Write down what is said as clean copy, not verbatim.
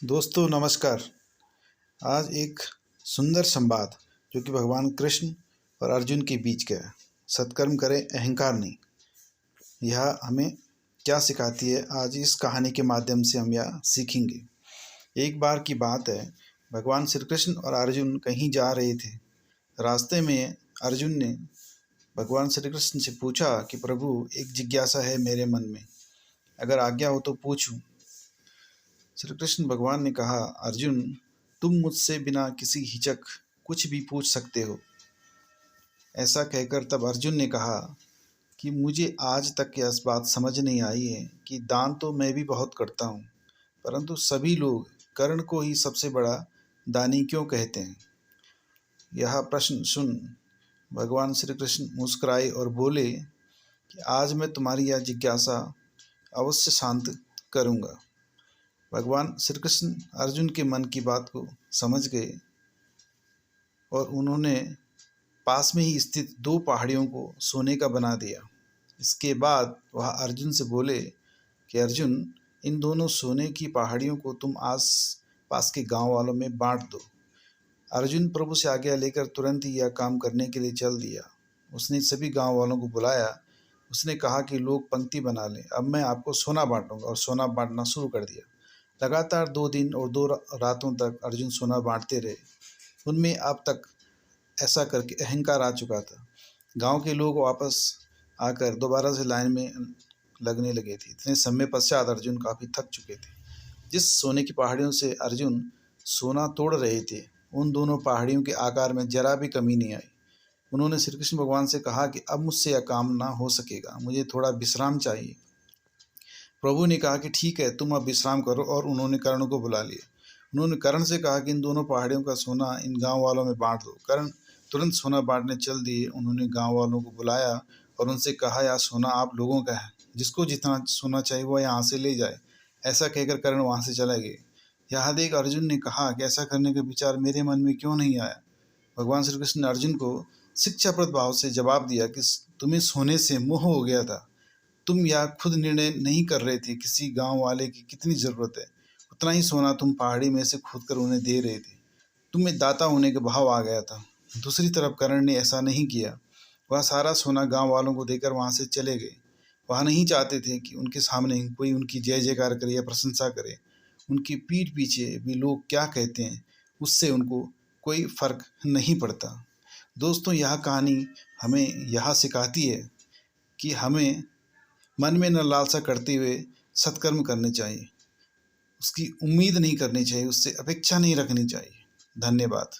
दोस्तों नमस्कार। आज एक सुंदर संवाद जो कि भगवान कृष्ण और अर्जुन के बीच का है। सत्कर्म करें, अहंकार नहीं। यह हमें क्या सिखाती है, आज इस कहानी के माध्यम से हम यह सीखेंगे। एक बार की बात है, भगवान श्री कृष्ण और अर्जुन कहीं जा रहे थे। रास्ते में अर्जुन ने भगवान श्री कृष्ण से पूछा कि प्रभु, एक जिज्ञासा है मेरे मन में, अगर आज्ञा हो तो पूछूं। श्री कृष्ण भगवान ने कहा, अर्जुन, तुम मुझसे बिना किसी हिचक कुछ भी पूछ सकते हो। ऐसा कहकर तब अर्जुन ने कहा कि मुझे आज तक यह बात समझ नहीं आई है कि दान तो मैं भी बहुत करता हूँ, परंतु सभी लोग कर्ण को ही सबसे बड़ा दानी क्यों कहते हैं। यह प्रश्न सुन भगवान श्री कृष्ण मुस्कुराए और बोले कि आज मैं तुम्हारी यह जिज्ञासा अवश्य शांत करूँगा। भगवान श्री कृष्ण अर्जुन के मन की बात को समझ गए और उन्होंने पास में ही स्थित दो पहाड़ियों को सोने का बना दिया। इसके बाद वह अर्जुन से बोले कि अर्जुन, इन दोनों सोने की पहाड़ियों को तुम आस पास के गांव वालों में बांट दो। अर्जुन प्रभु से आज्ञा लेकर तुरंत ही यह काम करने के लिए चल दिया। उसने सभी गांव वालों को बुलाया। उसने कहा कि लोग पंक्ति बना लें, अब मैं आपको सोना बांटूंगा, और सोना बांटना शुरू कर दिया। लगातार 2 दिन और 2 रातों तक अर्जुन सोना बांटते रहे। उनमें अब तक ऐसा करके अहंकार आ चुका था। गांव के लोग वापस आकर दोबारा से लाइन में लगने लगे थे। इतने समय पश्चात अर्जुन काफ़ी थक चुके थे। जिस सोने की पहाड़ियों से अर्जुन सोना तोड़ रहे थे, उन दोनों पहाड़ियों के आकार में जरा भी कमी नहीं आई। उन्होंने श्री कृष्ण भगवान से कहा कि अब मुझसे यह काम ना हो सकेगा, मुझे थोड़ा विश्राम चाहिए। प्रभु ने कहा कि ठीक है, तुम अब विश्राम करो, और उन्होंने कर्ण को बुला लिया। उन्होंने कर्ण से कहा कि इन दोनों पहाड़ियों का सोना इन गांव वालों में बांट दो। कर्ण तुरंत सोना बांटने चल दिए। उन्होंने गांव वालों को बुलाया और उनसे कहा, यह सोना आप लोगों का है, जिसको जितना सोना चाहिए वो यहाँ से ले जाए। ऐसा कहकर कर्ण वहाँ से चले गए। यह देख अर्जुन ने कहा कि ऐसा करने का विचार मेरे मन में क्यों नहीं आया। भगवान श्री कृष्ण ने अर्जुन को शिक्षाप्रद भाव से जवाब दिया कि तुम्हें सोने से मोह हो गया था। तुम यह खुद निर्णय नहीं कर रहे थे किसी गांव वाले की कितनी ज़रूरत है, उतना ही सोना तुम पहाड़ी में से खोद कर उन्हें दे रहे थे। तुम्हें दाता होने का भाव आ गया था। दूसरी तरफ कर्ण ने ऐसा नहीं किया। वह सारा सोना गांव वालों को देकर वहां से चले गए। वह नहीं चाहते थे कि उनके सामने कोई उनकी जय जयकार करे या प्रशंसा करे। उनकी पीठ पीछे भी लोग क्या कहते हैं, उससे उनको कोई फर्क नहीं पड़ता। दोस्तों, यह कहानी हमें यह सिखाती है कि हमें मन में न लालसा करते हुए सत्कर्म करने चाहिए। उसकी उम्मीद नहीं करनी चाहिए, उससे अपेक्षा नहीं रखनी चाहिए। धन्यवाद।